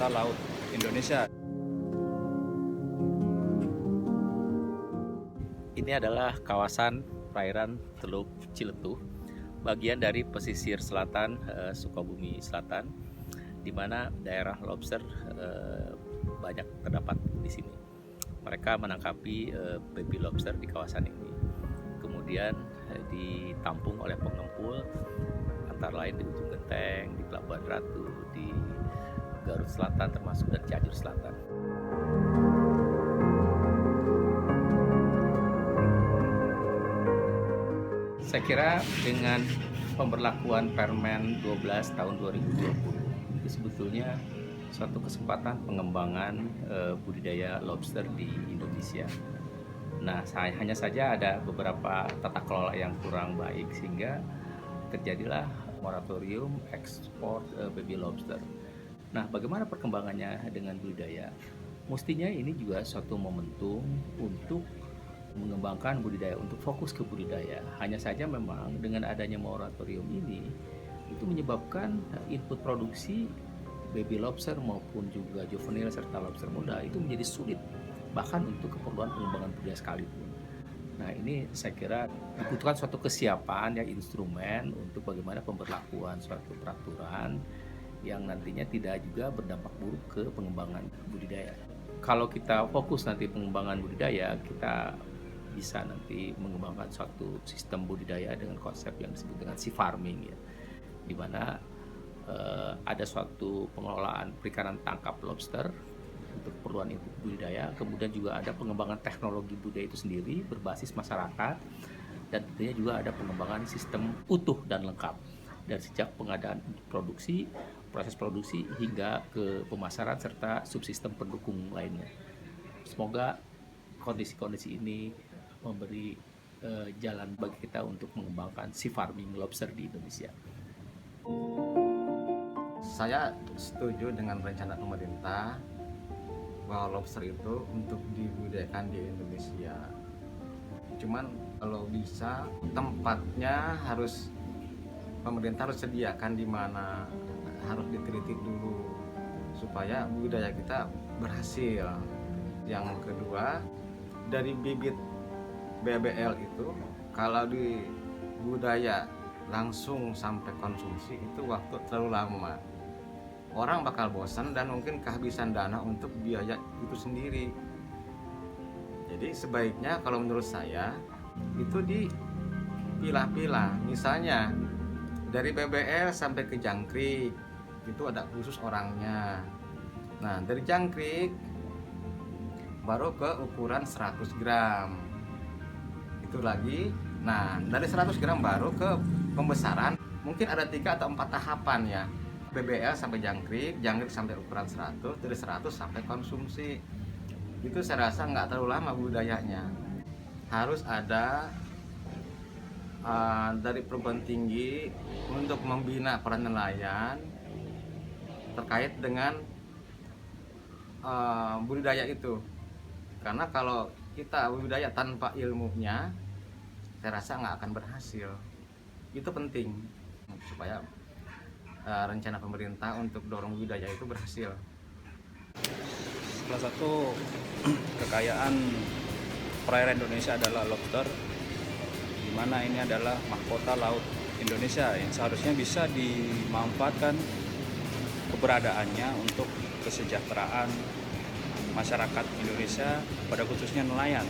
mahkota laut Indonesia. Ini adalah kawasan perairan Teluk Ciletuh, bagian dari pesisir selatan Sukabumi Selatan, di mana daerah lobster banyak terdapat di sini. Mereka menangkapi baby lobster di kawasan ini, kemudian ditampung oleh pengempul antara lain di Ujung Genteng, di Pelabuhan Ratu, di Garut Selatan termasuk, dan Cianjur Selatan. Saya kira dengan pemberlakuan Permen 12 tahun 2020 itu sebetulnya suatu kesempatan pengembangan budidaya lobster di Indonesia. Nah, hanya saja ada beberapa tata kelola yang kurang baik sehingga terjadilah moratorium ekspor baby lobster. Nah, bagaimana perkembangannya dengan budidaya? Mestinya ini juga suatu momentum untuk mengembangkan budidaya, untuk fokus ke budidaya. Hanya saja memang dengan adanya moratorium ini itu menyebabkan input produksi baby lobster maupun juga juvenil serta lobster muda itu menjadi sulit, bahkan untuk keperluan pengembangan budidaya sekalipun. Nah, ini saya kira dibutuhkan suatu kesiapan, ya, instrumen untuk bagaimana pemberlakuan suatu peraturan yang nantinya tidak juga berdampak buruk ke pengembangan budidaya. Kalau kita fokus nanti pengembangan budidaya, kita bisa nanti mengembangkan suatu sistem budidaya dengan konsep yang disebut dengan sea farming, ya, di mana ada suatu pengelolaan perikanan tangkap lobster untuk keperluan itu budidaya, kemudian juga ada pengembangan teknologi budidaya itu sendiri berbasis masyarakat, dan tentunya juga ada pengembangan sistem utuh dan lengkap dari sejak pengadaan produksi, proses produksi hingga ke pemasaran serta subsistem pendukung lainnya. Semoga kondisi-kondisi ini memberi jalan bagi kita untuk mengembangkan sea farming lobster di Indonesia. Saya setuju dengan rencana pemerintah bahwa lobster itu untuk dibudidayakan di Indonesia. Cuman kalau bisa tempatnya pemerintah harus sediakan di mana, harus diteliti dulu supaya budidaya kita berhasil. Yang kedua, dari bibit BBL itu kalau di budaya langsung sampai konsumsi itu waktu terlalu lama. Orang bakal bosan dan mungkin kehabisan dana untuk biaya itu sendiri. Jadi sebaiknya kalau menurut saya itu dipilah-pilah. Misalnya dari BBL sampai ke jangkrik itu ada khusus orangnya. Nah, dari jangkrik baru ke ukuran 100 gram. Itu lagi. Nah, dari 100 gram baru ke pembesaran. Mungkin ada 3 atau 4 tahapan, ya. BBL sampai jangkrik sampai ukuran 100, dari 100 sampai konsumsi. Itu saya rasa nggak terlalu lama budayanya. Harus ada dari perguruan tinggi untuk membina para nelayan terkait dengan budidaya itu. Karena kalau kita budidaya tanpa ilmunya, saya rasa nggak akan berhasil. Itu penting supaya rencana pemerintah untuk dorong budidaya itu berhasil. Salah satu kekayaan perairan Indonesia adalah lobster, di mana ini adalah mahkota laut Indonesia yang seharusnya bisa dimanfaatkan keberadaannya untuk kesejahteraan masyarakat Indonesia, pada khususnya nelayan.